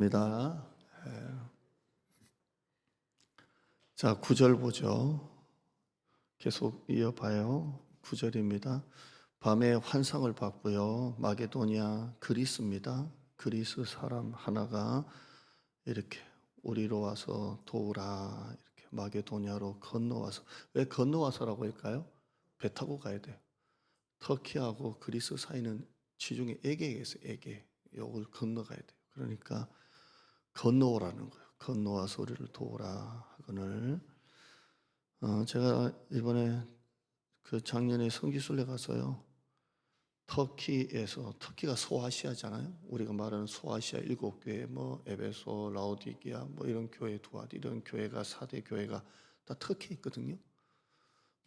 입니다. 자, 9절 보죠. 계속 이어봐요. 9절입니다. 밤에 환상을 봤고요. 마게도냐 그리스입니다. 그리스 사람 하나가 이렇게 우리로 와서 도우라, 이렇게 마게도냐로 건너와서. 왜 건너와서라고 할까요? 배 타고 가야 돼요. 터키하고 그리스 사이는 지중해 에게에 있어요. 에게. 이걸 건너가야 돼요. 그러니까 건너오라는 거예요. 건너와서 우리를 도우라 하거늘. 제가 이번에 작년에 성지순례 가서요. 터키가 소아시아잖아요. 우리가 말하는 소아시아 7교회, 뭐 에베소, 라오디게아, 뭐 이런 교회, 두아디 이런 교회가 4대 교회가 다 터키에 있거든요.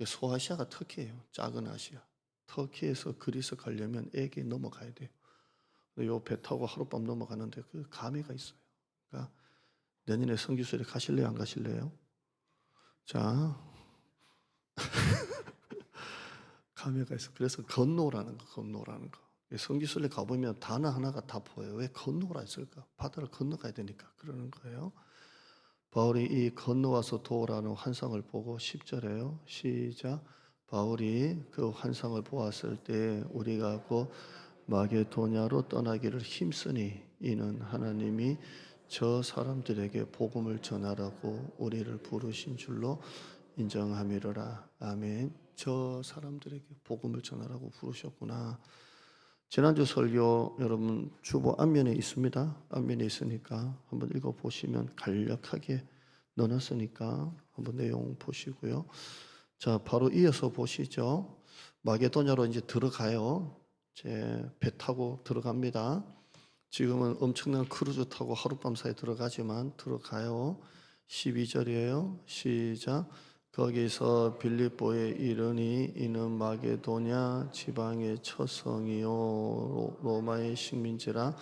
소아시아가 터키예요. 작은 아시아. 터키에서 그리스 가려면 에게 넘어가야 돼요. 요 배 타고 하룻밤 넘어가는데 그 감회가 있어요. 그러니까 내년에 성지순례 가실래요? 안 가실래요? 자, 감회가 있어. 그래서 건너라는 거, 건너라는 거. 성지순례 가보면 단어 하나가 다 보여요. 왜 건너라 했을까? 바다를 건너가야 되니까 그러는 거예요. 바울이 이 건너와서 도우라는 환상을 보고 10절에요. 시작. 바울이 그 환상을 보았을 때 우리가 곧 마게도냐로 떠나기를 힘쓰니 이는 하나님이 저 사람들에게 복음을 전하라고 우리를 부르신 줄로 인정함이로라. 아멘. 저 사람들에게 복음을 전하라고 부르셨구나. 지난주 설교 여러분 주보 앞면에 있습니다. 앞면에 있으니까 한번 읽어보시면 간략하게 넣어놨으니까 한번 내용 보시고요. 자, 바로 이어서 보시죠. 마게도냐로 이제 들어가요. 제 배 타고 들어갑니다. 지금은 엄청난 크루즈 타고 하룻밤 사이에 들어가지만 들어가요. 12절이에요. 시작. 거기서 빌립보에 이르니 이는 마게도냐 지방의 첫 성이요 로마의 식민지라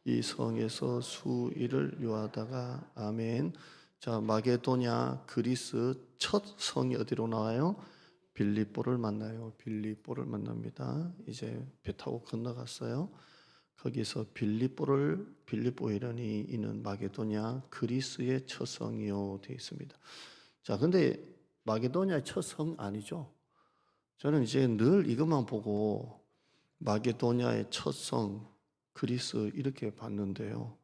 이 성에서 수일을 유하다가. 아멘. 자, 마게도냐 그리스 첫 성이 어디로 나와요? 빌립보를 만나요. 빌립보를 만납니다. 이제 배 타고 건너갔어요. 거기서 빌립보에 이르니 이는 마게도냐 그리스의 첫 성이요 되어 있습니다. 자, 근데 마게도냐의 첫 성 아니죠? 저는 이제 늘 이것만 보고 마게도냐의 첫 성 그리스 이렇게 봤는데요.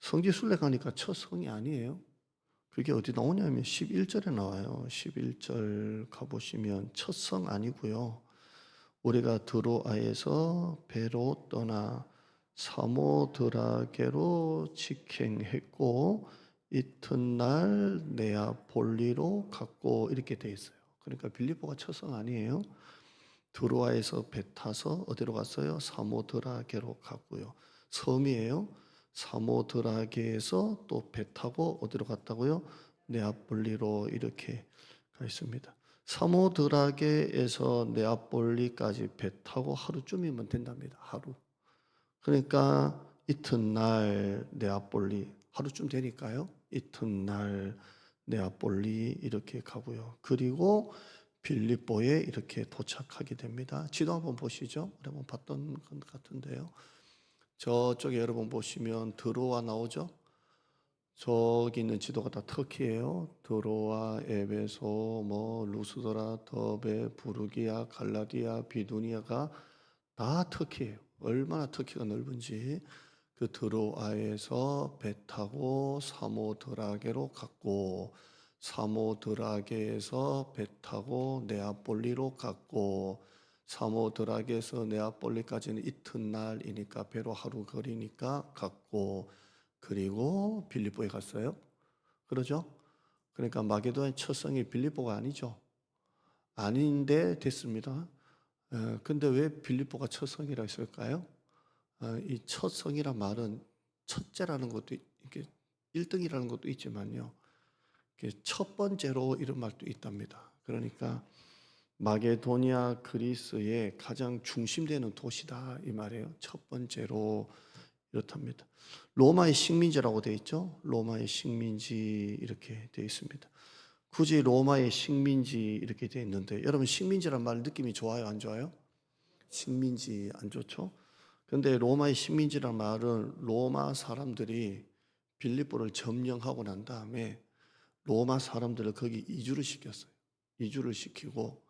성지순례 가니까 첫 성이 아니에요. 그게 어디 나오냐면 11절에 나와요. 11절 가보시면 첫 성 아니고요. 우리가 드로아에서 배로 떠나 사모드라게로 직행했고 이튿날 네아폴리로 갔고 이렇게 돼 있어요. 그러니까 빌립보가 첫 성 아니에요. 드로아에서 배 타서 어디로 갔어요? 사모드라게로 갔고요. 섬이에요. 사모드라게에서 또 배 타고 어디로 갔다고요? 네아폴리로 이렇게 가 있습니다. 사모드라게에서 네아폴리까지 배 타고 하루쯤이면 된답니다. 하루. 그러니까 이튿날 네아폴리 하루쯤 되니까요. 이튿날 네아폴리 이렇게 가고요. 그리고 빌립보에 이렇게 도착하게 됩니다. 지도 한번 보시죠. 우리 한번 봤던 것 같은데요. 저쪽에 여러분 보시면 드로아 나오죠. 저기 있는 지도가 다 터키예요. 드로아, 에베소, 뭐 루스드라, 더베, 부르기아, 갈라디아, 비두니아가 다 터키예요. 얼마나 터키가 넓은지. 그 드로아에서 배 타고 사모드라게로 갔고, 사모드라게에서 배 타고 네아폴리로 갔고, 사모드라게에서 네아폴리까지는 이튿날이니까 배로 하루 거리니까 갔고, 그리고 빌립보에 갔어요. 그러죠? 그러니까 마게도의 첫 성이 빌립보가 아니죠. 아닌데 됐습니다. 근데 왜 빌립보가 첫 성이라 했을까요? 이 첫 성이란 말은 첫째라는 것도 이렇게 1등이라는 것도 있지만요. 첫 번째로 이런 말도 있답니다. 그러니까 마게도니아 그리스의 가장 중심되는 도시다 이 말이에요. 첫 번째로 이렇답니다. 로마의 식민지라고 되어 있죠. 로마의 식민지 이렇게 되어 있습니다. 굳이 로마의 식민지 이렇게 되어 있는데 여러분 식민지란 말 느낌이 좋아요? 안 좋아요? 식민지 안 좋죠? 근데 로마의 식민지란 말은 로마 사람들이 빌립보를 점령하고 난 다음에 로마 사람들을 거기 이주를 시켰어요. 이주를 시키고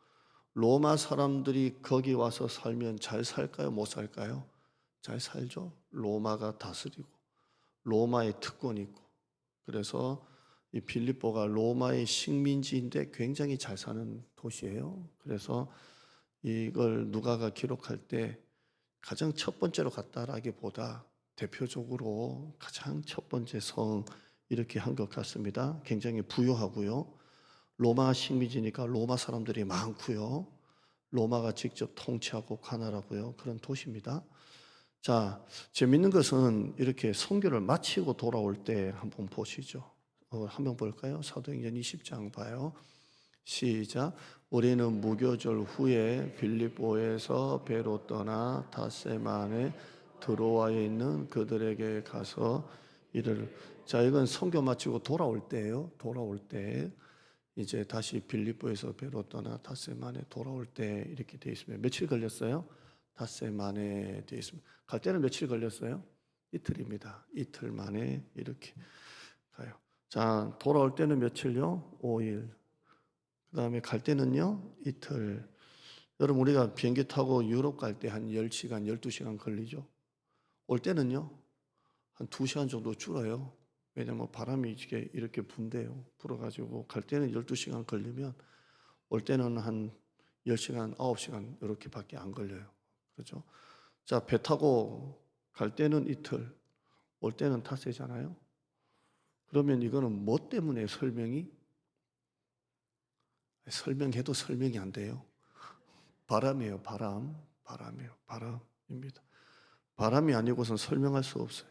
로마 사람들이 거기 와서 살면 잘 살까요? 못 살까요? 잘 살죠. 로마가 다스리고 로마의 특권이 있고 그래서 이 빌립보가 로마의 식민지인데 굉장히 잘 사는 도시예요. 그래서 이걸 누가가 기록할 때 가장 첫 번째로 갔다라기보다 대표적으로 가장 첫 번째 성 이렇게 한 것 같습니다. 굉장히 부유하고요. 로마 식민지니까 로마 사람들이 많고요. 로마가 직접 통치하고 관할하고요. 그런 도시입니다. 자, 재밌는 것은 이렇게 선교를 마치고 돌아올 때 한번 보시죠. 한번 볼까요? 사도행전 20장 봐요. 시작. 우리는 무교절 후에 빌립보에서 배로 떠나 닷새만에 드로아에 있는 그들에게 가서 이를. 자, 이건 선교 마치고 돌아올 때예요. 돌아올 때 이제 다시 빌립보에서 배로 떠나 닷새만에 돌아올 때 이렇게 돼 있습니다. 며칠 걸렸어요? 닷새 만에 되어 있습니다. 갈 때는 며칠 걸렸어요? 이틀입니다. 이틀 만에 이렇게 가요. 자, 돌아올 때는 며칠요? 5일. 그 다음에 갈 때는요? 이틀. 여러분, 우리가 비행기 타고 유럽 갈 때 한 10시간, 12시간 걸리죠? 올 때는요? 한 2시간 정도 줄어요. 왜냐면 바람이 이렇게 분대요. 불어가지고 갈 때는 12시간 걸리면 올 때는 한 10시간, 9시간 이렇게밖에 안 걸려요. 그렇죠? 자, 배 타고 갈 때는 이틀, 올 때는 닷새잖아요. 그러면 이거는 뭐 때문에 설명해도 설명이 안 돼요. 바람이에요, 바람. 바람이에요, 바람입니다. 바람이 아니고선 설명할 수 없어요.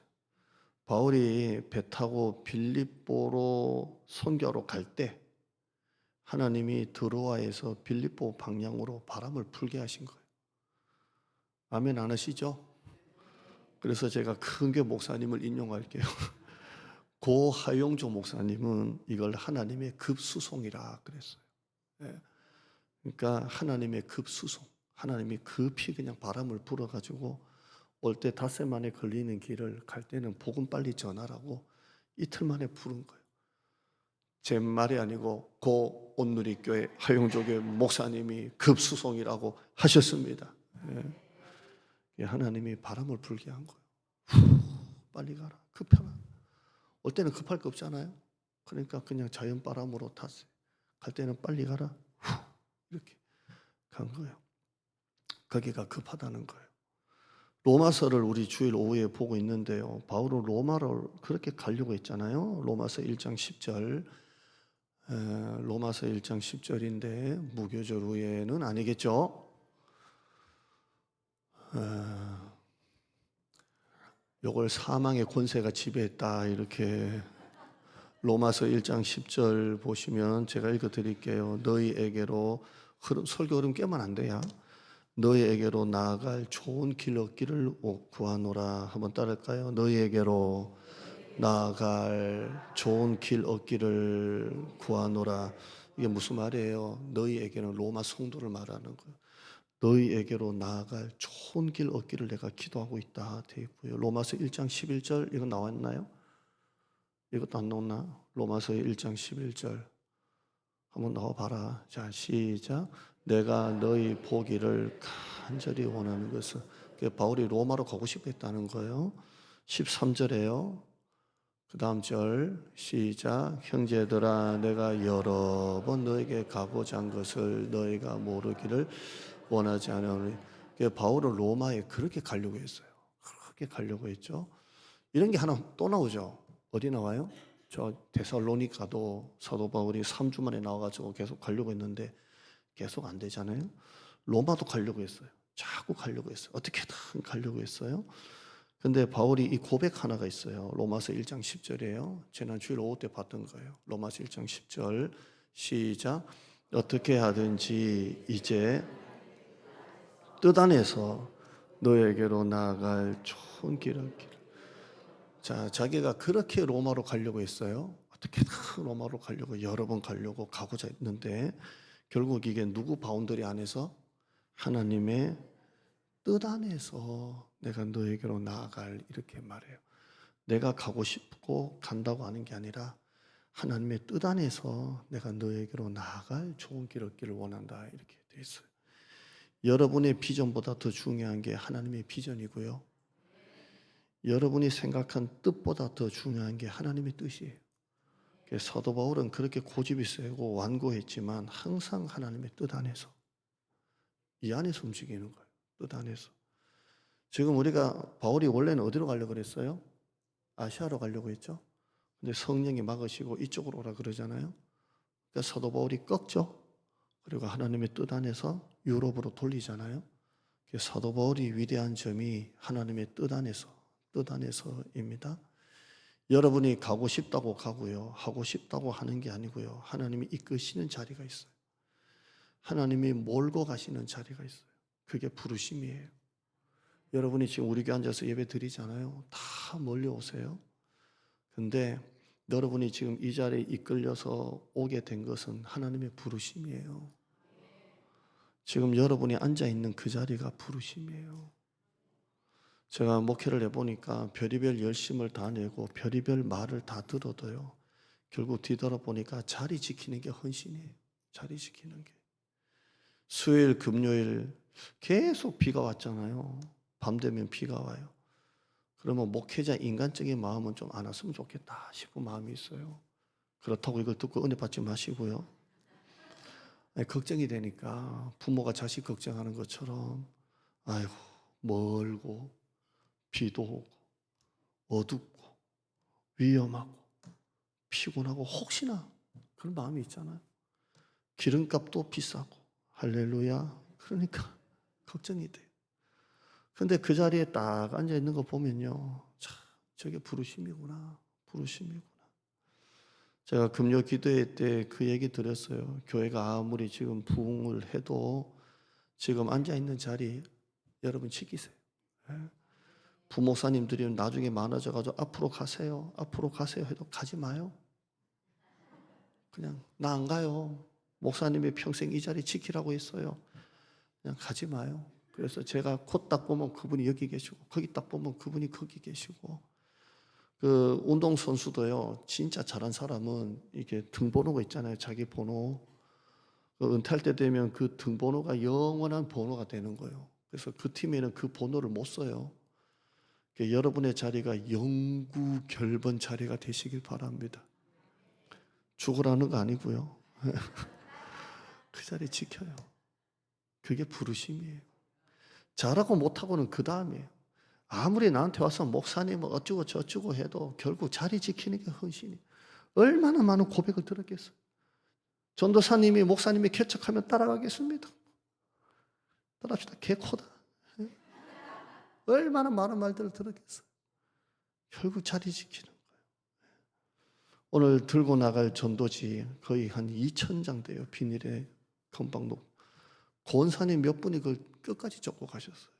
바울이 배 타고 빌립보로 선교로 갈 때 하나님이 드로아에서 빌립보 방향으로 바람을 불게 하신 거예요. 아멘 안 하시죠? 그래서 제가 큰교 목사님을 인용할게요. 고 하용조 목사님은 이걸 하나님의 급수송이라 그랬어요. 예. 그러니까 하나님의 급수송, 하나님이 급히 그냥 바람을 불어가지고 올 때 닷새 만에 걸리는 길을 갈 때는 복음 빨리 전하라고 이틀 만에 부른 거예요. 제 말이 아니고 고 온누리교회 하용조교회 목사님이 급수송이라고 하셨습니다. 예. 하나님이 바람을 불게 한 거예요. 빨리 가라. 급해라. 올 때는 급할 거 없잖아요. 그러니까 그냥 자연 바람으로 탔어요. 갈 때는 빨리 가라. 이렇게 간 거예요. 거기가 급하다는 거예요. 로마서를 우리 주일 오후에 보고 있는데요. 바울은 로마를 그렇게 가려고 했잖아요. 로마서 1장 10절. 로마서 1장 10절인데 무교절 후에는 아니겠죠. 요걸 사망의 권세가 지배했다 이렇게 로마서 1장 10절 보시면 제가 읽어드릴게요. 너희에게로 설교 흐름 깨면 안 돼요. 너희에게로 나아갈 좋은 길 얻기를 구하노라. 한번 따를까요? 너희에게로 나아갈 좋은 길 얻기를 구하노라. 이게 무슨 말이에요? 너희에게는 로마 성도를 말하는 거예요. 너희에게로 나아갈 좋은 길 얻기를 내가 기도하고 있다 되어 있고요. 로마서 1장 11절 이거 나왔나요? 이것도 안 나왔나? 로마서 1장 11절 한번 나와봐라. 자, 시작. 내가 너희 보기를 간절히 원하는 것은 바울이 로마로 가고 싶어 했다는 거예요. 13절에요. 그 다음 절 시작. 형제들아 내가 여러 번 너에게 가고자 한 것을 너희가 모르기를 원하지 않으니. 바울은 로마에 그렇게 가려고 했어요. 그렇게 가려고 했죠. 이런 게 하나 또 나오죠. 어디 나와요? 저 데살로니가도 사도 바울이 3주 만에 나와가지고 계속 가려고 했는데 계속 안 되잖아요. 로마도 가려고 했어요. 자꾸 가려고 했어요. 어떻게든 가려고 했어요. 근데 바울이 이 고백 하나가 있어요. 로마서 1장 10절이에요. 지난 주일 오후 때 봤던 거예요. 로마서 1장 10절 시작. 어떻게 하든지 이제 뜻 안에서 너에게로 나아갈 좋은 길을. 자, 자기가 그렇게 로마로 가려고 했어요. 어떻게든 로마로 가려고 여러 번 가려고 가고자 했는데 결국 이게 누구 바운더리 안에서? 하나님의 뜻 안에서 내가 너에게로 나아갈 이렇게 말해요. 내가 가고 싶고 간다고 하는 게 아니라 하나님의 뜻 안에서 내가 너에게로 나아갈 좋은 길을 얻기를 원한다. 이렇게 돼 있어요. 여러분의 비전보다 더 중요한 게 하나님의 비전이고요. 여러분이 생각한 뜻보다 더 중요한 게 하나님의 뜻이에요. 사도 바울은 그렇게 고집이 세고 완고했지만 항상 하나님의 뜻 안에서, 이 안에서 움직이는 거예요. 뜻 안에서. 지금 우리가 바울이 원래는 어디로 가려고 그랬어요? 아시아로 가려고 했죠. 근데 성령이 막으시고 이쪽으로 오라 그러잖아요. 그러니까 사도 바울이 꺾죠. 그리고 하나님의 뜻 안에서 유럽으로 돌리잖아요. 사도 바울이 위대한 점이 하나님의 뜻 안에서입니다. 여러분이 가고 싶다고 가고요, 하고 싶다고 하는 게 아니고요, 하나님이 이끄시는 자리가 있어요. 하나님이 몰고 가시는 자리가 있어요. 그게 부르심이에요. 여러분이 지금 우리 교회 앉아서 예배 드리잖아요. 다 몰려오세요. 근데 여러분이 지금 이 자리에 이끌려서 오게 된 것은 하나님의 부르심이에요. 지금 여러분이 앉아있는 그 자리가 부르심이에요. 제가 목회를 해보니까 별의별 열심을 다 내고 별의별 말을 다 들어도요, 결국 뒤돌아보니까 자리 지키는 게 헌신이에요. 자리 지키는 게. 수요일, 금요일 계속 비가 왔잖아요. 밤 되면 비가 와요. 그러면 목회자 인간적인 마음은 좀 안 왔으면 좋겠다 싶은 마음이 있어요. 그렇다고 이걸 듣고 은혜 받지 마시고요. 걱정이 되니까 부모가 자식 걱정하는 것처럼, 아이고 멀고 비도 오고 어둡고 위험하고 피곤하고 혹시나 그런 마음이 있잖아요. 기름값도 비싸고 할렐루야. 그러니까 걱정이 돼요. 근데 그 자리에 딱 앉아 있는 거 보면요, 참 저게 부르심이구나. 부르심이구나. 제가 금요 기도회 때 그 얘기 드렸어요. 교회가 아무리 지금 부흥을 해도 지금 앉아 있는 자리 여러분 지키세요. 부목사님들이 나중에 많아져가지고 앞으로 가세요, 앞으로 가세요 해도 가지 마요. 그냥 나 안 가요. 목사님이 평생 이 자리 지키라고 했어요. 그냥 가지 마요. 그래서 제가 코 딱 보면 그분이 여기 계시고, 거기 딱 보면 그분이 거기 계시고. 그 운동선수도요, 진짜 잘한 사람은 이게 등번호가 있잖아요. 자기 번호. 그 은퇴할 때 되면 그 등번호가 영원한 번호가 되는 거예요. 그래서 그 팀에는 그 번호를 못 써요. 여러분의 자리가 영구 결번 자리가 되시길 바랍니다. 죽으라는 거 아니고요. 그 자리 지켜요. 그게 부르심이에요. 잘하고 못하고는 그 다음이에요. 아무리 나한테 와서 목사님 어쩌고 저쩌고 해도 결국 자리 지키는 게 헌신이에요. 얼마나 많은 고백을 들었겠어요. 전도사님이 목사님이 개척하면 따라가겠습니다. 따라합시다. 개코다. 얼마나 많은 말들을 들었겠어요. 결국 자리 지키는 거예요. 오늘 들고 나갈 전도지 거의 한 2,000장 돼요. 비닐에 금방 놓고. 권사님 몇 분이 그걸 끝까지 적고 가셨어요.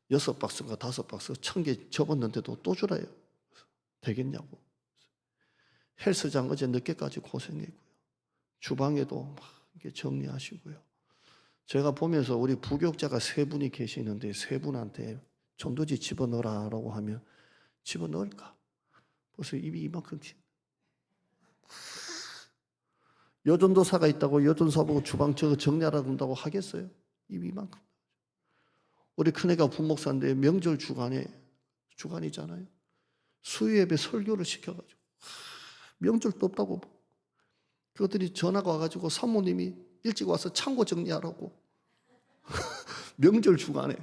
6박스인가 5박스 1,000개 접었는데도 또 주라요. 되겠냐고. 헬스장 어제 늦게까지 고생했고요. 주방에도 막 이렇게 정리하시고요. 제가 보면서 우리 부교육자가 3분이 계시는데 3분한테 전도지 집어넣으라고 하면 집어넣을까? 벌써 입이 이만큼 여전도사가 있다고 여전사 보고 주방 저거 정리하라고 한다고 하겠어요? 입이 이만큼. 우리 큰애가 부목사인데 명절 주간이잖아요. 수요예배 설교를 시켜가지고 명절도 없다고 그것들이 전화가 와가지고 사모님이 일찍 와서 창고 정리하라고 명절 주간에.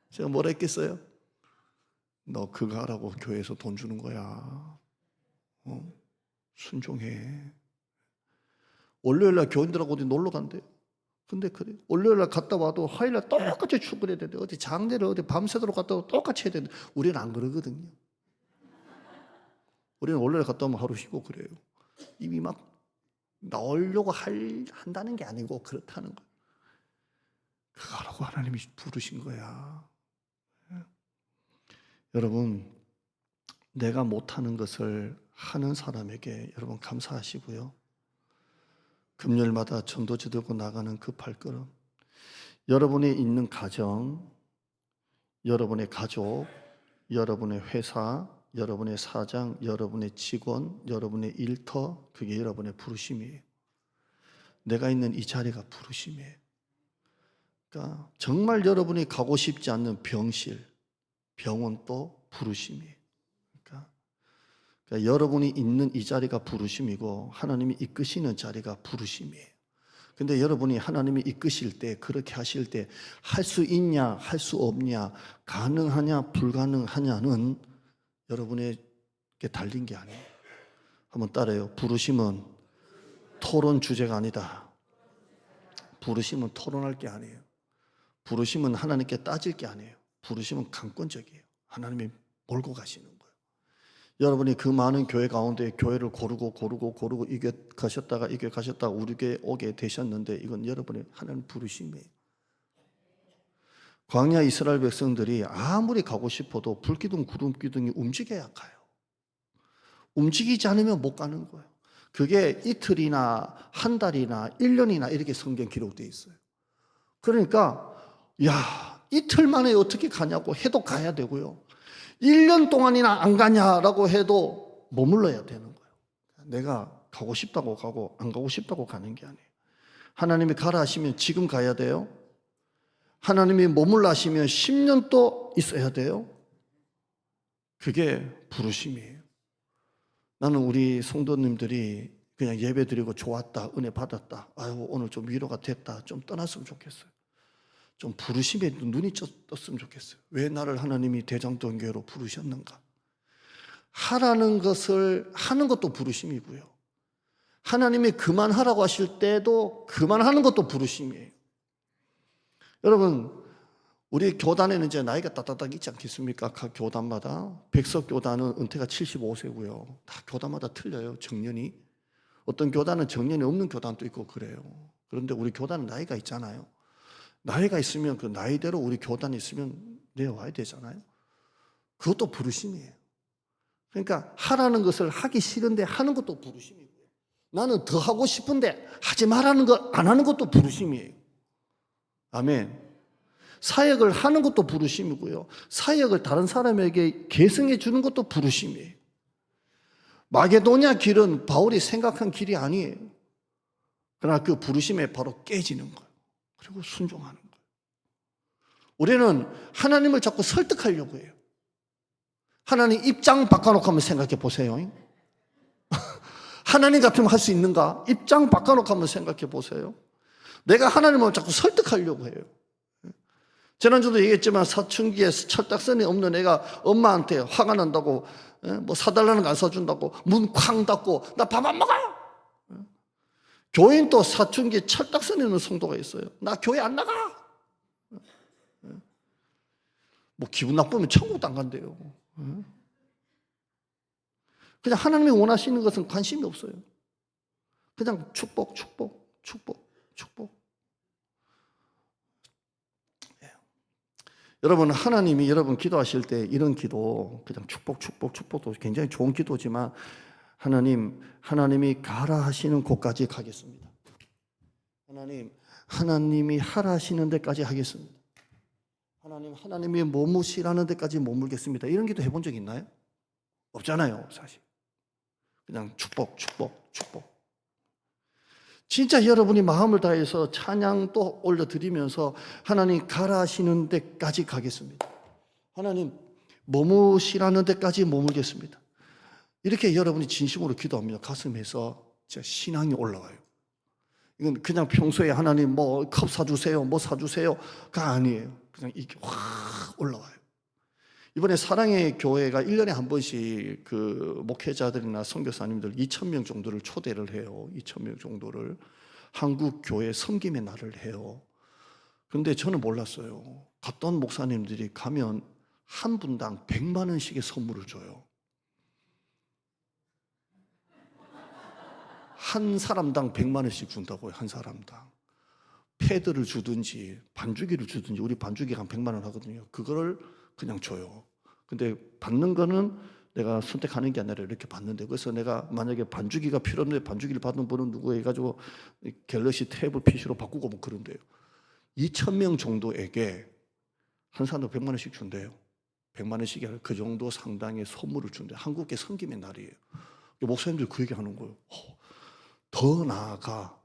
제가 뭐라 했겠어요? 너 그거 하라고 교회에서 돈 주는 거야. 순종해. 월요일날 교인들하고 어디 놀러 간대. 근데 그래. 월요일날 갔다 와도 화요일날 똑같이 출근해야 되는데 어디 장례를 어디 밤새도록 갔다 와도 똑같이 해야 되는데 우리는 안 그러거든요. 우리는 월요일 갔다 오면 하루 쉬고 그래요. 입이 막 나오려고 한다는 게 아니고 그렇다는 거예요. 그거라고 하나님이 부르신 거야. 여러분, 내가 못하는 것을 하는 사람에게 여러분 감사하시고요. 금요일마다 전도지 들고 나가는 그 발걸음, 여러분이 있는 가정, 여러분의 가족, 여러분의 회사, 여러분의 사장, 여러분의 직원, 여러분의 일터, 그게 여러분의 부르심이에요. 내가 있는 이 자리가 부르심이에요. 그러니까 정말 여러분이 가고 싶지 않는 병실, 병원도 부르심이에요. 그러니까 여러분이 있는 이 자리가 부르심이고 하나님이 이끄시는 자리가 부르심이에요. 근데 여러분이 하나님이 이끄실 때, 그렇게 하실 때 할 수 있냐, 할 수 없냐, 가능하냐, 불가능하냐는 여러분에게 달린 게 아니에요. 한번 따라해요. 부르심은 토론 주제가 아니다. 부르심은 토론할 게 아니에요. 부르심은 하나님께 따질 게 아니에요. 부르심은 강권적이에요. 하나님이 몰고 가시는 거예요. 여러분이 그 많은 교회 가운데 교회를 고르고 이겨 가셨다가 우리 교회에 오게 되셨는데 이건 여러분의 하나님 부르심이에요. 광야 이스라엘 백성들이 아무리 가고 싶어도 불기둥 구름 기둥이 움직여야 가요. 움직이지 않으면 못 가는 거예요. 그게 이틀이나 한 달이나 1년이나 이렇게 성경 기록되어 있어요. 그러니까 이틀 만에 어떻게 가냐고 해도 가야 되고요. 1년 동안이나 안 가냐라고 해도 머물러야 되는 거예요. 내가 가고 싶다고 가고 안 가고 싶다고 가는 게 아니에요. 하나님이 가라 하시면 지금 가야 돼요. 하나님이 머물러 하시면 10년 또 있어야 돼요. 그게 부르심이에요. 나는 우리 성도님들이 그냥 예배 드리고 좋았다, 은혜 받았다, 아유 오늘 좀 위로가 됐다, 좀 떠났으면 좋겠어요. 좀 부르심에 눈이 떴으면 좋겠어요. 왜 나를 하나님이 대장동교회로 부르셨는가? 하라는 것을 하는 것도 부르심이고요. 하나님이 그만하라고 하실 때도 그만하는 것도 부르심이에요. 여러분, 우리 교단에는 이제 나이가 따닥따닥 있지 않겠습니까? 각 교단마다. 백석교단은 은퇴가 75세고요. 다 교단마다 틀려요, 정년이. 어떤 교단은 정년이 없는 교단도 있고 그래요. 그런데 우리 교단은 나이가 있잖아요. 나이가 있으면 그 나이대로 우리 교단이 있으면 내려와야 되잖아요. 그것도 부르심이에요. 그러니까 하라는 것을 하기 싫은데 하는 것도 부르심이고요. 나는 더 하고 싶은데 하지 말라는 거 안 하는 것도 부르심이에요. 아멘. 사역을 하는 것도 부르심이고요. 사역을 다른 사람에게 계승해 주는 것도 부르심이에요. 마게도냐 길은 바울이 생각한 길이 아니에요. 그러나 그 부르심에 바로 깨지는 거예요. 그리고 순종하는 거예요. 우리는 하나님을 자꾸 설득하려고 해요. 하나님 입장 바꿔놓고 한번 생각해 보세요. 하나님 같으면 할 수 있는가? 입장 바꿔놓고 한번 생각해 보세요. 내가 하나님을 자꾸 설득하려고 해요. 지난주도 얘기했지만 사춘기에 철딱선이 없는 애가 엄마한테 화가 난다고 뭐 사달라는 거 안 사준다고 문 쾅 닫고 나 밥 안 먹어요. 교인 또 사춘기에 철딱선이 있는 성도가 있어요. 나 교회 안 나가. 뭐 기분 나쁘면 천국도 안 간대요. 그냥 하나님이 원하시는 것은 관심이 없어요. 그냥 축복. 여러분, 하나님이 여러분 기도하실 때 이런 기도, 그냥 축복도 굉장히 좋은 기도지만 하나님이 가라 하시는 곳까지 가겠습니다. 하나님이 하라 하시는 데까지 하겠습니다. 하나님이 머무시라는 데까지 머물겠습니다. 이런 기도 해본 적 있나요? 없잖아요, 사실. 그냥 축복. 진짜 여러분이 마음을 다해서 찬양도 올려드리면서 하나님 가라 하시는 데까지 가겠습니다. 하나님 머무시라는 데까지 머물겠습니다. 이렇게 여러분이 진심으로 기도하면 가슴에서 진짜 신앙이 올라와요. 이건 그냥 평소에 하나님 뭐 컵 사주세요, 뭐 사주세요가 아니에요. 그냥 이게 확 올라와요. 이번에 사랑의 교회가 1년에 한 번씩 그 목회자들이나 선교사님들 2,000명 정도를 초대를 해요. 2,000명 정도를 한국 교회 섬김의 날을 해요. 그런데 저는 몰랐어요. 갔던 목사님들이 가면 한 분당 100만 원씩의 선물을 줘요. 한 사람당 100만 원씩 준다고요. 한 사람당. 패드를 주든지 반주기를 주든지, 우리 반주기가 한 100만 원 하거든요. 그거를 그냥 줘요. 근데 받는 거는 내가 선택하는 게 아니라 이렇게 받는데, 그래서 내가 만약에 반주기가 필요 없는데 반주기를 받는 분은 누구 해가지고 갤럭시 탭을 PC로 바꾸고 뭐 그런데요. 2,000명 정도에게 한 사람당 100만 원씩 준대요. 100만 원씩이 아니라 그 정도 상당의 선물을 준대. 한국계 섬김의 날이에요. 목사님들이 그 얘기하는 거예요. 더 나아가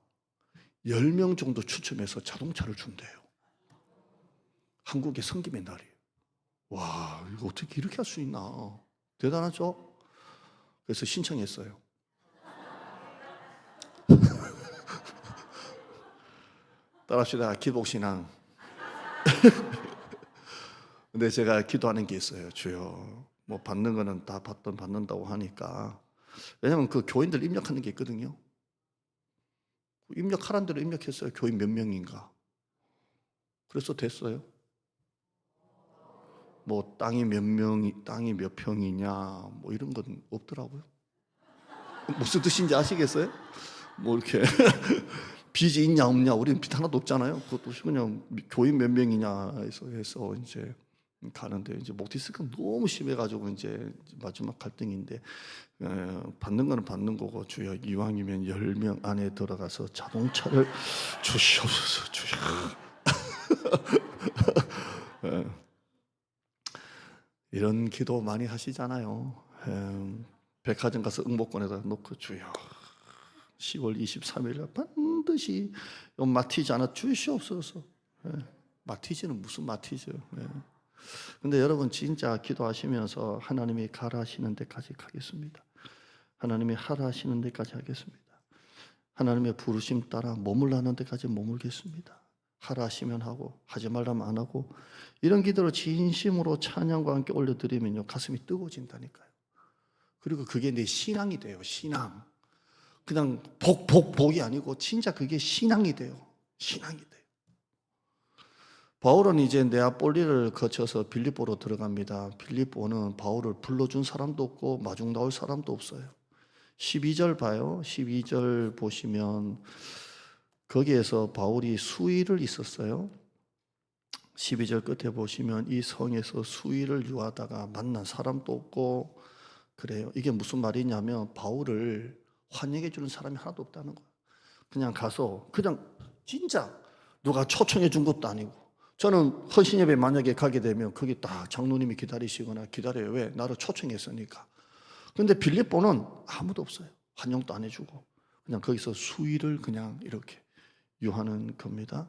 10명 정도 추첨해서 자동차를 준대요. 한국의 섬김의 날이에요. 와, 이거 어떻게 이렇게 할 수 있나. 대단하죠? 그래서 신청했어요. 따라합시다. 기복신앙. 근데 제가 기도하는 게 있어요. 주여, 뭐 받는 거는 다 받는다고 하니까. 왜냐면 그 교인들 입력하는 게 있거든요. 입력하란 대로 입력했어요. 교인 몇 명인가. 그래서 됐어요. 뭐 땅이 몇 평이냐, 뭐 이런 건 없더라고요. 무슨 뜻인지 아시겠어요? 뭐 이렇게 빚이 있냐 없냐, 우리는 빚 하나도 없잖아요. 그것도 그냥 교인 몇 명이냐 해서 이제 가는데, 이제 목디스크가 너무 심해가지고 이제 마지막 갈등인데, 받는 거는 받는 거고, 주여 이왕이면 10명 안에 들어가서 자동차를 주시옵소서. 주여. 이런 기도 많이 하시잖아요. 백화점 가서 응모권에다 놓고, 주여 10월 23일 반드시 마티즈 하나 주시옵소서. 마티즈는 무슨 마티즈. 근데 여러분 진짜 기도하시면서 하나님이 가라 하시는 데까지 가겠습니다. 하나님이 하라 하시는 데까지 하겠습니다. 하나님의 부르심 따라 머물라는 데까지 머물겠습니다. 하라 하시면 하고, 하지 말라면 안 하고, 이런 기도를 진심으로 찬양과 함께 올려드리면요, 가슴이 뜨거워진다니까요. 그리고 그게 내 신앙이 돼요. 신앙. 그냥 복이 아니고 진짜 그게 신앙이 돼요. 신앙이 돼요. 바울은 이제 네아폴리를 거쳐서 빌립보로 들어갑니다. 빌립보는 바울을 불러준 사람도 없고 마중 나올 사람도 없어요. 12절 봐요. 12절 보시면 거기에서 바울이 수일을 있었어요. 12절 끝에 보시면 이 성에서 수일을 유하다가 만난 사람도 없고 그래요. 이게 무슨 말이냐면 바울을 환영해 주는 사람이 하나도 없다는 거예요. 그냥 가서 그냥 진짜 누가 초청해 준 것도 아니고, 저는 헌신예배 만약에 가게 되면 거기 딱 장로님이 기다리시거나 기다려요. 왜? 나를 초청했으니까. 근데 빌립보는 아무도 없어요. 환영도 안 해주고 그냥 거기서 수일을 그냥 이렇게 유하는 겁니다.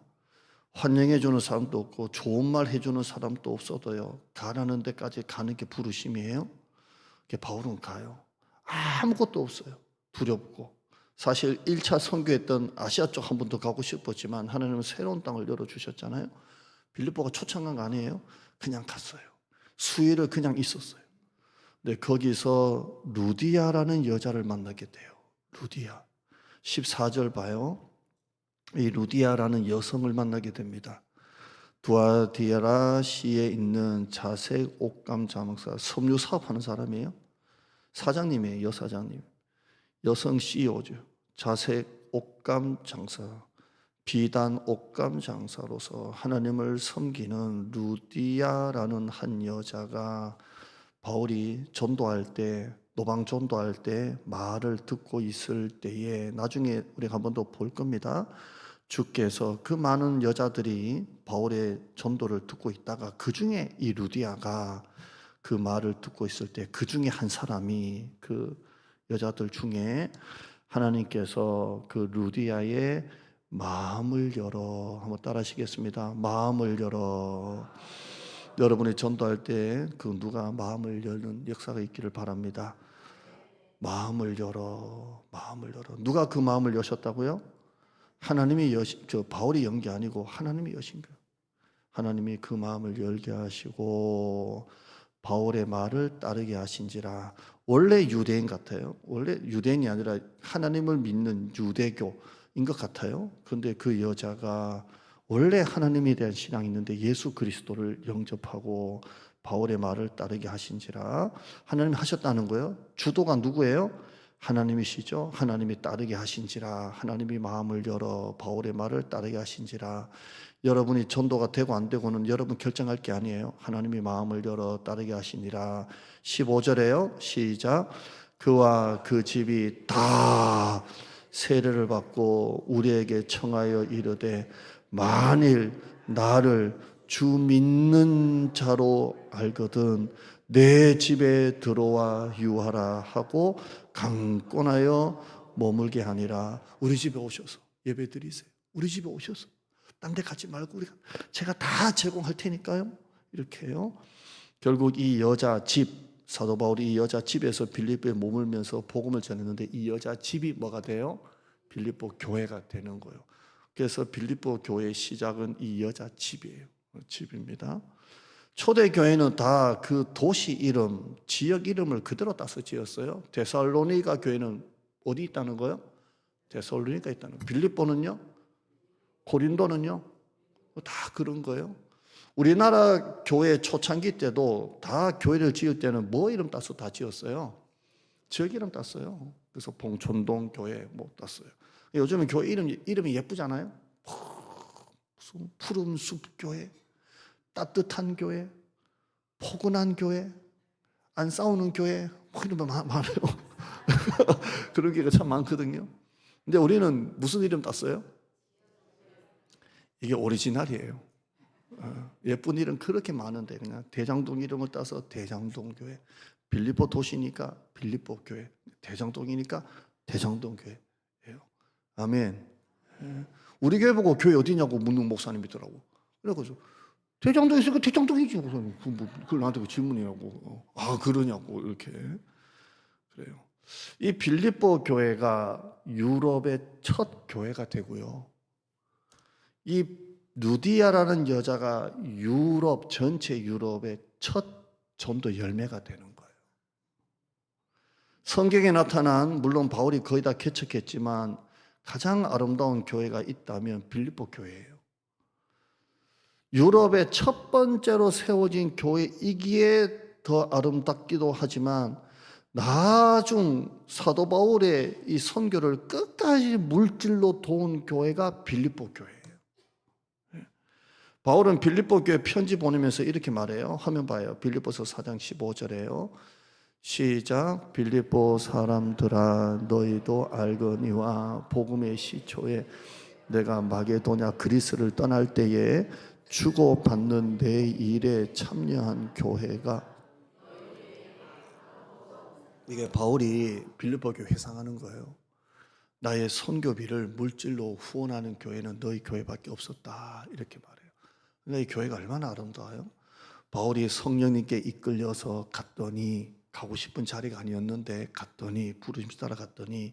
환영해 주는 사람도 없고 좋은 말 해주는 사람도 없어도요, 가라는 데까지 가는 게 부르심이에요. 바울은 가요. 아무것도 없어요. 두렵고. 사실 1차 선교했던 아시아 쪽 한 번 더 가고 싶었지만 하나님은 새로운 땅을 열어주셨잖아요. 빌립보가 초청한 거 아니에요. 그냥 갔어요. 수일을 그냥 있었어요. 근데 거기서 루디아라는 여자를 만나게 돼요. 루디아. 14절 봐요. 이 루디아라는 여성을 만나게 됩니다. 두아디아라 시에 있는 자색 옷감 자막사, 섬유 사업하는 사람이에요. 사장님이에요. 여사장님. 여성 CEO죠. 자색 옷감 장사, 비단 옷감 장사로서 하나님을 섬기는 루디아라는 한 여자가 바울이 전도할 때, 노방 전도할 때 말을 듣고 있을 때에, 나중에 우리가 한 번 더 볼 겁니다. 주께서 그 많은 여자들이 바울의 전도를 듣고 있다가 그 중에 이 루디아가 그 말을 듣고 있을 때 그 중에 한 사람이, 그 여자들 중에 하나님께서 그 루디아의 마음을 열어, 한번 따라 하시겠습니다. 마음을 열어. 여러분이 전도할 때 그 누가 마음을 여는 역사가 있기를 바랍니다. 마음을 열어, 마음을 열어. 누가 그 마음을 여셨다고요? 하나님이 바울이 연 게 아니고 하나님이 여신 거예요. 하나님이 그 마음을 열게 하시고 바울의 말을 따르게 하신지라. 원래 유대인 같아요. 원래 유대인이 아니라 하나님을 믿는 유대교인 것 같아요. 그런데 그 여자가 원래 하나님에 대한 신앙이 있는데 예수 그리스도를 영접하고 바울의 말을 따르게 하신지라. 하나님이 하셨다는 거예요. 주도가 누구예요? 하나님이시죠. 하나님이 따르게 하신지라. 하나님이 마음을 열어 바울의 말을 따르게 하신지라. 여러분이 전도가 되고 안 되고는 여러분 결정할 게 아니에요. 하나님이 마음을 열어 따르게 하시니라. 15절에요. 시작. 그와 그 집이 다 세례를 받고 우리에게 청하여 이르되 만일 나를 주 믿는 자로 알거든 내 집에 들어와 유하라 하고 강권하여 머물게 하니라. 우리 집에 오셔서 예배 드리세요. 우리 집에 오셔서 딴 데 가지 말고 제가 다 제공할 테니까요. 이렇게요. 결국 이 여자 집, 사도 바울이 이 여자 집에서 빌립보에 머물면서 복음을 전했는데 이 여자 집이 뭐가 돼요? 빌립보 교회가 되는 거예요. 그래서 빌립보 교회의 시작은 이 여자 집이에요. 집입니다. 초대 교회는 다 그 도시 이름, 지역 이름을 그대로 따서 지었어요. 데살로니가 교회는 어디 있다는 거예요? 데살로니가 있다는 거예요. 빌립보는요? 고린도는요? 다 그런 거예요. 우리나라 교회 초창기 때도 다 교회를 지을 때는 뭐 이름 따서 다 지었어요? 지역 이름 땄어요. 그래서 봉촌동 교회 뭐 땄어요. 요즘은 교회 이름이 예쁘잖아요. 무슨 푸른 숲 교회, 따뜻한 교회, 포근한 교회, 안 싸우는 교회, 뭐 이런 거 많아요. 그런 교회가 참 많거든요. 근데 우리는 무슨 이름 땄어요? 이게 오리지널이에요. 예쁜 이름 그렇게 많은데 그냥 대장동 이름을 따서 대장동 교회, 빌립보 도시니까 빌립보 교회, 대장동이니까 대장동 교회예요. 아멘. 우리 교회 보고 교회 어디냐고 묻는 목사님이더라고. 그래가지고 대장동에 있으니까 대장동이지. 그걸 나한테 질문이라고. 아 그러냐고 이렇게 그래요. 이 빌립보 교회가 유럽의 첫 교회가 되고요. 이 누디아라는 여자가 유럽 전체 유럽의 첫 전도 열매가 되는 거예요. 성경에 나타난 물론 바울이 거의 다 개척했지만 가장 아름다운 교회가 있다면 빌립보 교회예요. 유럽의 첫 번째로 세워진 교회이기에 더 아름답기도 하지만 나중 사도 바울의 이 선교를 끝까지 물질로 도운 교회가 빌립보 교회예요. 바울은 빌립보 교회 편지 보내면서 이렇게 말해요. 화면 봐요. 빌립보서 4장 15절에요. 시작. 빌립보 사람들아 너희도 알거니와 복음의 시초에 내가 마게도냐 그리스를 떠날 때에 주고받는 내 일에 참여한 교회가 이게 바울이 빌립보 교회 회상하는 거예요. 나의 선교비를 물질로 후원하는 교회는 너희 교회밖에 없었다 이렇게 말해요. 이 교회가 얼마나 아름다워요. 바울이 성령님께 이끌려서 갔더니 가고 싶은 자리가 아니었는데 갔더니 부르심 따라 갔더니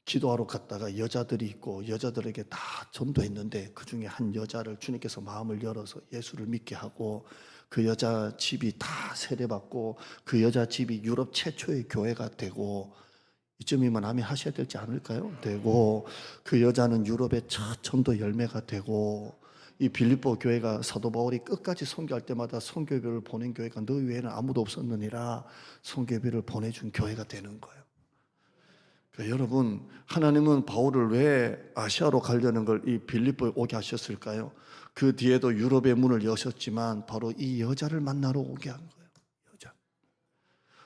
기도하러 갔다가 여자들이 있고 여자들에게 다 전도했는데 그 중에 한 여자를 주님께서 마음을 열어서 예수를 믿게 하고 그 여자 집이 다 세례받고 그 여자 집이 유럽 최초의 교회가 되고 이쯤이면 아멘 하셔야 되지 않을까요? 되고 그 여자는 유럽의 첫 전도 열매가 되고 이 빌립보 교회가 사도 바울이 끝까지 선교할 때마다 선교비를 보낸 교회가 너희 외에는 아무도 없었느니라 선교비를 보내준 교회가 되는 거예요. 그러니까 여러분 하나님은 바울을 왜 아시아로 가려는 걸 이 빌립보에 오게 하셨을까요? 그 뒤에도 유럽의 문을 여셨지만 바로 이 여자를 만나러 오게 한 거예요. 여자.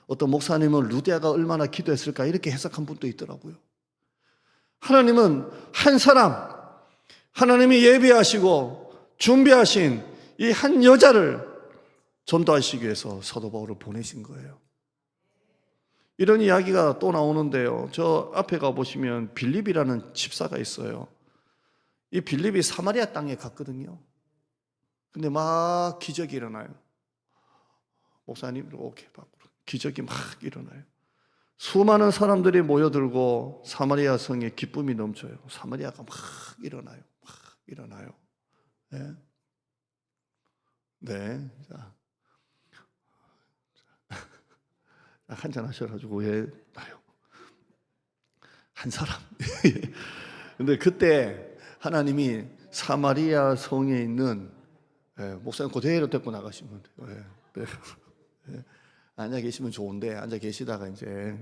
어떤 목사님은 루디아가 얼마나 기도했을까 이렇게 해석한 분도 있더라고요. 하나님은 한 사람 하나님이 예비하시고 준비하신 이 한 여자를 전도하시기 위해서 사도 바울을 보내신 거예요. 이런 이야기가 또 나오는데요. 저 앞에 가보시면 빌립이라는 집사가 있어요. 이 빌립이 사마리아 땅에 갔거든요. 근데 막 기적이 일어나요. 목사님 이렇게 밖으로 기적이 막 일어나요. 수많은 사람들이 모여들고 사마리아 성에 기쁨이 넘쳐요. 사마리아가 막 일어나요. 막 일어나요. 네. 네. 자. 한잔 하셔가지고 왜 나요? 한 사람. 근데 그때 하나님이 사마리아 성에 있는 목사님 그대로 데리고 나가시면 돼요. 네. 앉아 계시면 좋은데 앉아 계시다가 이제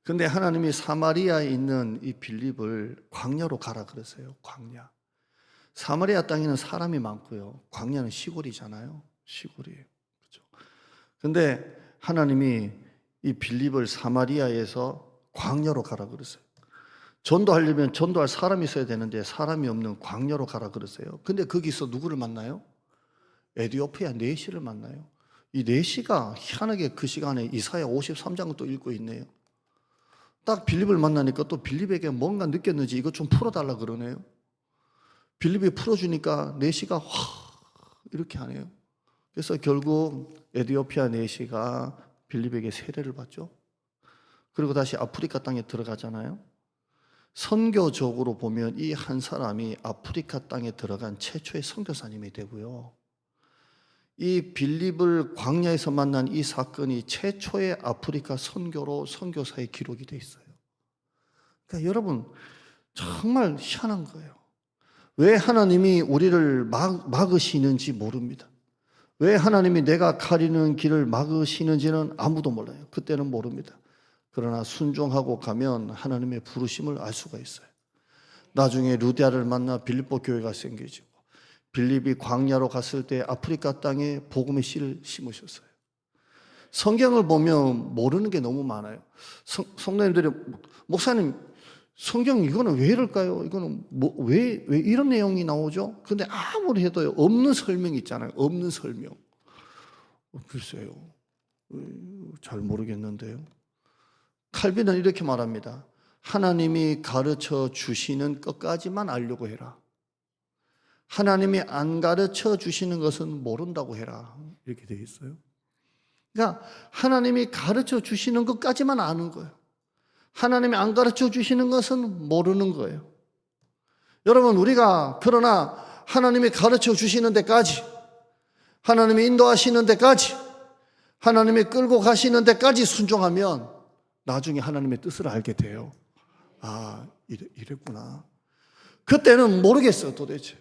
근데 하나님이 사마리아에 있는 이 빌립을 광야로 가라 그러세요. 광야. 사마리아 땅에는 사람이 많고요. 광야는 시골이잖아요. 시골이에요. 그렇죠. 근데 하나님이 이 빌립을 사마리아에서 광야로 가라 그러세요. 전도하려면 전도할 사람이 있어야 되는데 사람이 없는 광야로 가라 그랬어요. 근데 거기서 누구를 만나요? 에디오피아 네시를 만나요. 이 네시가 희한하게 그 시간에 이사야 53장을 또 읽고 있네요. 딱 빌립을 만나니까 또 빌립에게 뭔가 느꼈는지 이거 좀 풀어달라 그러네요. 빌립이 풀어주니까 네시가 이렇게 하네요. 그래서 결국 에디오피아 네시가 빌립에게 세례를 받죠. 그리고 다시 아프리카 땅에 들어가잖아요. 선교적으로 보면 이 한 사람이 아프리카 땅에 들어간 최초의 선교사님이 되고요. 이 빌립을 광야에서 만난 이 사건이 최초의 아프리카 선교로 선교사의 기록이 돼 있어요. 그러니까 여러분 정말 희한한 거예요. 왜 하나님이 우리를 막으시는지 모릅니다. 왜 하나님이 내가 가리는 길을 막으시는지는 아무도 몰라요. 그때는 모릅니다. 그러나 순종하고 가면 하나님의 부르심을 알 수가 있어요. 나중에 루디아를 만나 빌립보 교회가 생기지고 빌립이 광야로 갔을 때 아프리카 땅에 복음의 씨를 심으셨어요. 성경을 보면 모르는 게 너무 많아요. 성도님들이 목사님 성경 이거는 왜 이럴까요? 이거는 왜 이런 내용이 나오죠? 근데 아무리 해도 없는 설명이 있잖아요. 없는 설명. 글쎄요. 잘 모르겠는데요. 칼빈은 이렇게 말합니다. 하나님이 가르쳐 주시는 것까지만 알려고 해라. 하나님이 안 가르쳐 주시는 것은 모른다고 해라. 이렇게 되어 있어요. 그러니까 하나님이 가르쳐 주시는 것까지만 아는 거예요. 하나님이 안 가르쳐 주시는 것은 모르는 거예요. 여러분 우리가 그러나 하나님이 가르쳐 주시는 데까지, 하나님이 인도하시는 데까지, 하나님이 끌고 가시는 데까지 순종하면 나중에 하나님의 뜻을 알게 돼요. 아, 이랬구나. 그때는 모르겠어요, 도대체.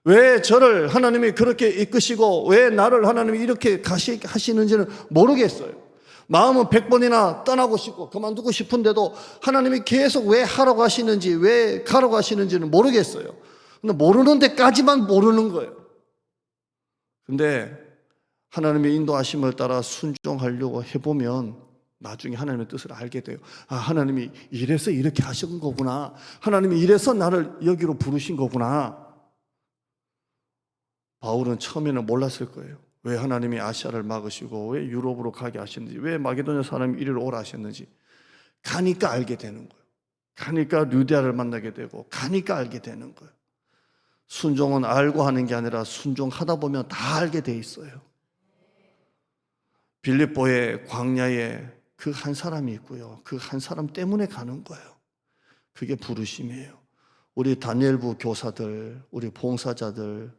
왜 저를 하나님이 그렇게 이끄시고 왜 나를 하나님이 이렇게 하시는지는 모르겠어요. 마음은 100번이나 떠나고 싶고 그만두고 싶은데도 하나님이 계속 왜 하라고 하시는지, 왜 가라고 하시는지는 모르겠어요. 근데 모르는 데까지만 모르는 거예요. 근데 하나님의 인도하심을 따라 순종하려고 해보면 나중에 하나님의 뜻을 알게 돼요. 아, 하나님이 이래서 이렇게 하신 거구나. 하나님이 이래서 나를 여기로 부르신 거구나. 바울은 처음에는 몰랐을 거예요. 왜 하나님이 아시아를 막으시고 왜 유럽으로 가게 하셨는지, 왜 마게도냐 사람이 이리로 오라 하셨는지 가니까 알게 되는 거예요. 가니까 루디아를 만나게 되고 가니까 알게 되는 거예요. 순종은 알고 하는 게 아니라 순종하다 보면 다 알게 돼 있어요. 빌립보의 광야에 그 한 사람이 있고요. 그 한 사람 때문에 가는 거예요. 그게 부르심이에요. 우리 다니엘부 교사들, 우리 봉사자들,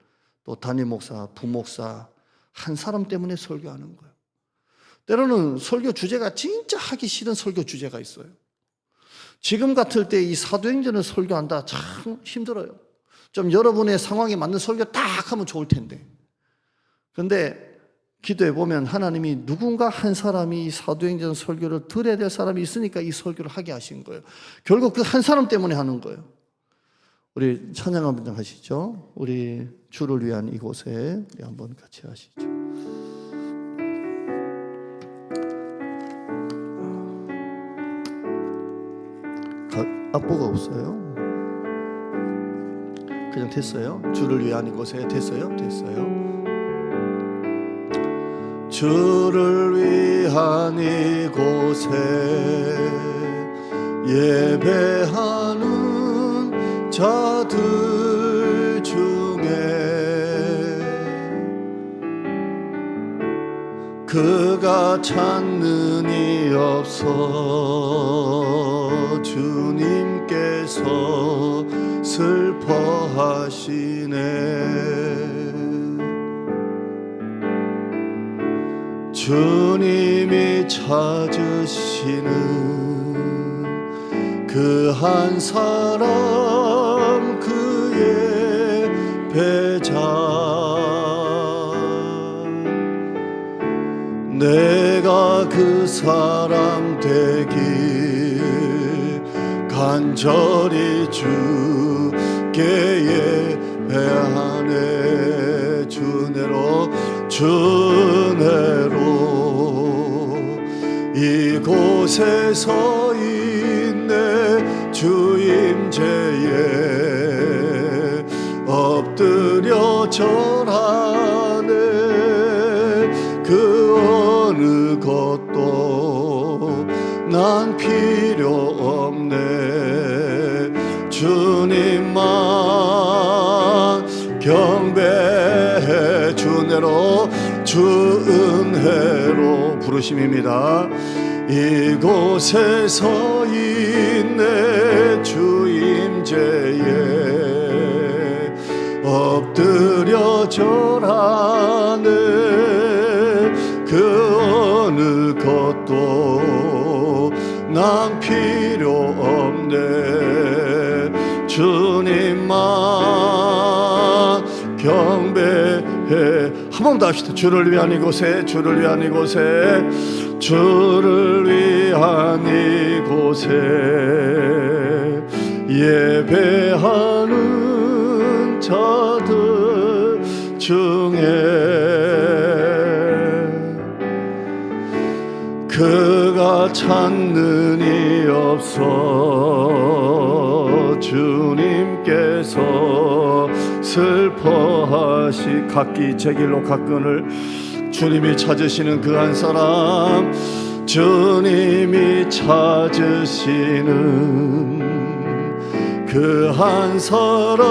또 담임 목사, 부목사 한 사람 때문에 설교하는 거예요. 때로는 설교 주제가 진짜 하기 싫은 설교 주제가 있어요. 지금 같을 때 이 사도행전을 설교한다 참 힘들어요. 좀 여러분의 상황에 맞는 설교 딱 하면 좋을 텐데. 그런데 기도해 보면 하나님이 누군가 한 사람이 사도행전 설교를 들어야 될 사람이 있으니까 이 설교를 하게 하신 거예요. 결국 그 한 사람 때문에 하는 거예요. 우리 찬양 한번 하시죠. 우리 주를 위한 이곳에 우리 한번 같이 하시죠. 악보가 없어요. 그냥 됐어요. 주를 위한 이곳에 됐어요. 주를 위한 이곳에 예배하는 자들 중에 그가 찾는 이 없어 주님께서 슬퍼하시네. 주님이 찾으시는 그 한 사람 그의 배자 내가 그 사람 되길 간절히 주께 예배하네. 주내로 이곳에 서 있네. 주임제에 엎드려 절하네. 그 어느 것도 난 필요 없네. 주님만 경배해. 주 은혜로, 주 은혜로 부르심입니다. 이곳에 서 있네. 주임제에 엎드려 절하네. 그 어느 것도 난 필요 없네. 주님만 경배해. 한 번 더 합시다. 주를 위한 이곳에, 주를 위한 이곳에, 주를 위한 이곳에 예배하는 자들 중에 그가 찾는 이 없어. 주님께서 슬퍼하시 각기 제 길로 가끈을 주님이 찾으시는 그 한 사람, 주님이 찾으시는 그 한 사람,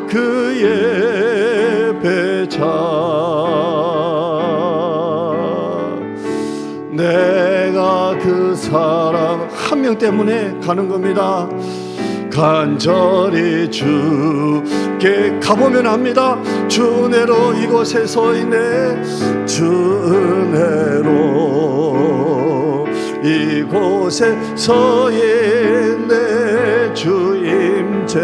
그 예배자. 내가 그 사람 한 명 때문에 가는 겁니다. 간절히 주께 가보면 합니다. 주 은혜로 이곳에 서 있네. 주 은혜로 이곳에 서 있네. 주임제에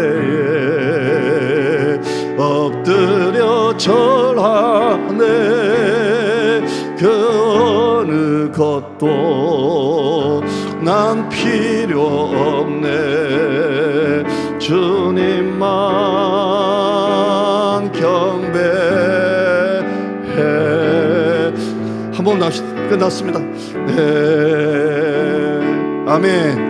엎드려 절하네. 그 어느 것도 난 필요 없네. 주님만 경배해. 한 번 끝났습니다. 네. 아멘.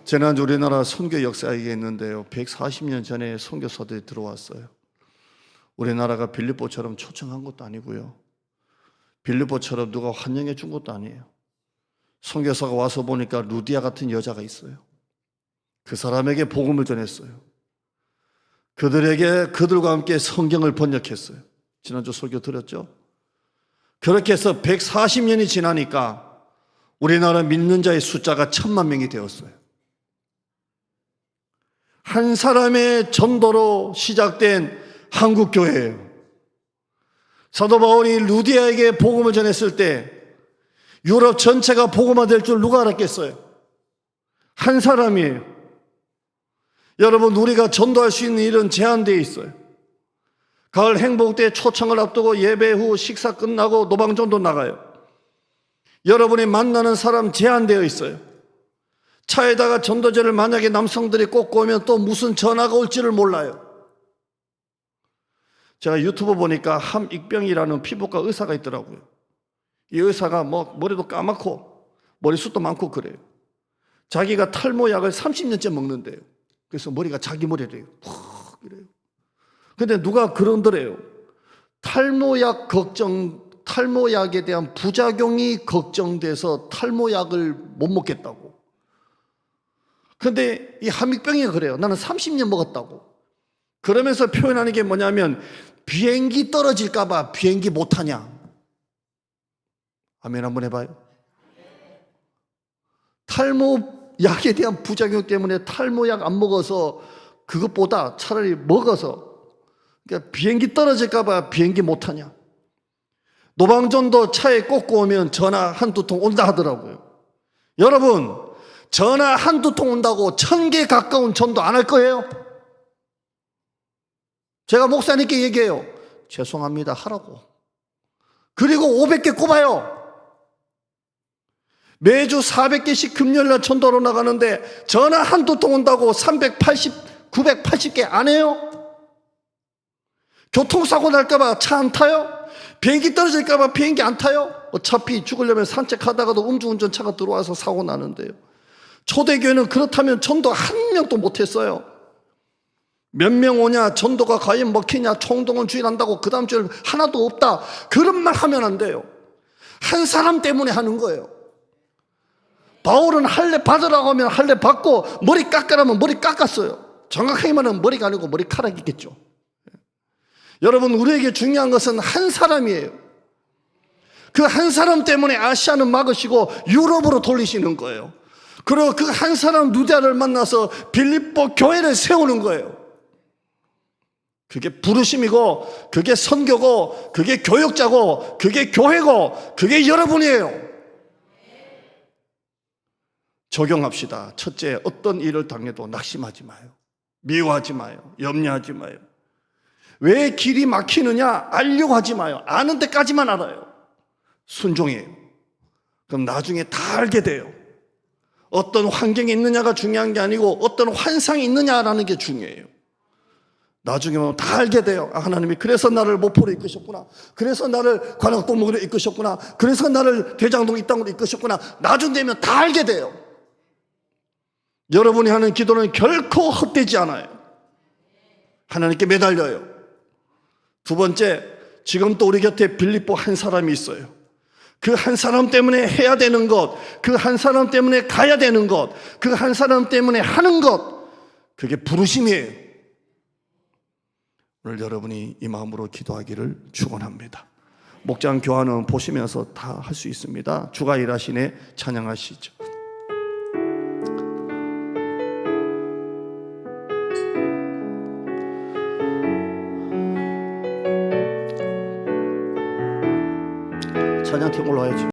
지난주 우리나라 선교 역사에 있는데요, 140년 전에 선교사들이 들어왔어요. 우리나라가 빌립보처럼 초청한 것도 아니고요, 빌립보처럼 누가 환영해 준 것도 아니에요. 선교사가 와서 보니까 루디아 같은 여자가 있어요. 그 사람에게 복음을 전했어요. 그들과 함께 성경을 번역했어요. 지난주 설교 드렸죠? 그렇게 해서 140년이 지나니까 우리나라 믿는 자의 숫자가 1000만 명이 되었어요. 한 사람의 전도로 시작된 한국교회예요. 사도 바울이 루디아에게 복음을 전했을 때 유럽 전체가 복음화될 줄 누가 알았겠어요? 한 사람이에요. 여러분, 우리가 전도할 수 있는 일은 제한되어 있어요. 가을 행복대 초청을 앞두고 예배 후 식사 끝나고 노방전도 나가요. 여러분이 만나는 사람 제한되어 있어요. 차에다가 전도제를 만약에 남성들이 꽂고 오면 또 무슨 전화가 올지를 몰라요. 제가 유튜브 보니까 함익병이라는 피부과 의사가 있더라고요. 이 의사가 머리도 까맣고 머리숱도 많고 그래요. 자기가 탈모약을 30년째 먹는데요. 그래서 머리가 자기 머리래요. 푹 이래요. 근데 누가 그런더래요. 탈모약에 대한 부작용이 걱정돼서 탈모약을 못 먹겠다고. 근데 이 함익병이 그래요. 나는 30년 먹었다고. 그러면서 표현하는 게 뭐냐면, 비행기 떨어질까봐 비행기 못하냐. 아멘 한번 해봐요. 탈모약에 대한 부작용 때문에 탈모약 안 먹어서, 그것보다 차라리 먹어서, 그러니까 비행기 떨어질까봐 비행기 못하냐. 노방전도 차에 꽂고 오면 전화 한두 통 온다 하더라고요. 여러분, 전화 한두 통 온다고 1000개 가까운 전도 안 할 거예요? 제가 목사님께 얘기해요. 죄송합니다 하라고. 그리고 500개 꼽아요. 매주 400개씩 금요일날 전도로 나가는데 전화 한두 통 온다고 980개 안 해요? 교통사고 날까봐 차 안 타요? 비행기 떨어질까봐 비행기 안 타요? 어차피 죽으려면 산책하다가도 음주운전차가 들어와서 사고 나는데요. 초대교회는 그렇다면 전도 한 명도 못했어요. 몇 명 오냐, 전도가 과연 먹히냐, 총동원 주일한다고 그 다음 주일 하나도 없다, 그런 말 하면 안 돼요. 한 사람 때문에 하는 거예요. 바울은 할례 받으라고 하면 할례 받고, 머리 깎으라면 머리 깎았어요. 정확하게 말하면 머리가 아니고 머리카락이겠죠. 여러분, 우리에게 중요한 것은 한 사람이에요. 그 한 사람 때문에 아시아는 막으시고 유럽으로 돌리시는 거예요. 그리고 그 한 사람 루디아를 만나서 빌립보 교회를 세우는 거예요. 그게 부르심이고, 그게 선교고, 그게 교역자고, 그게 교회고, 그게 여러분이에요. 적용합시다. 첫째, 어떤 일을 당해도 낙심하지 마요. 미워하지 마요. 염려하지 마요. 왜 길이 막히느냐 알려고 하지 마요. 아는 데까지만 알아요. 순종해요. 그럼 나중에 다 알게 돼요. 어떤 환경이 있느냐가 중요한 게 아니고 어떤 환상이 있느냐라는 게 중요해요. 나중에 보면 다 알게 돼요. 아, 하나님이 그래서 나를 목포로 이끄셨구나. 그래서 나를 관악동목으로 이끄셨구나. 그래서 나를 대장동 이 땅으로 이끄셨구나. 나중 되면 다 알게 돼요. 여러분이 하는 기도는 결코 헛되지 않아요. 하나님께 매달려요. 두 번째, 지금 또 우리 곁에 빌립보 한 사람이 있어요. 그 한 사람 때문에 해야 되는 것, 그 한 사람 때문에 가야 되는 것, 그 한 사람 때문에 하는 것, 그게 부르심이에요. 오늘 여러분이 이 마음으로 기도하기를 축원합니다. 목장 교환은 보시면서 다 할 수 있습니다. 주가 일하시네 찬양하시죠. 찬양팀 올라와야지.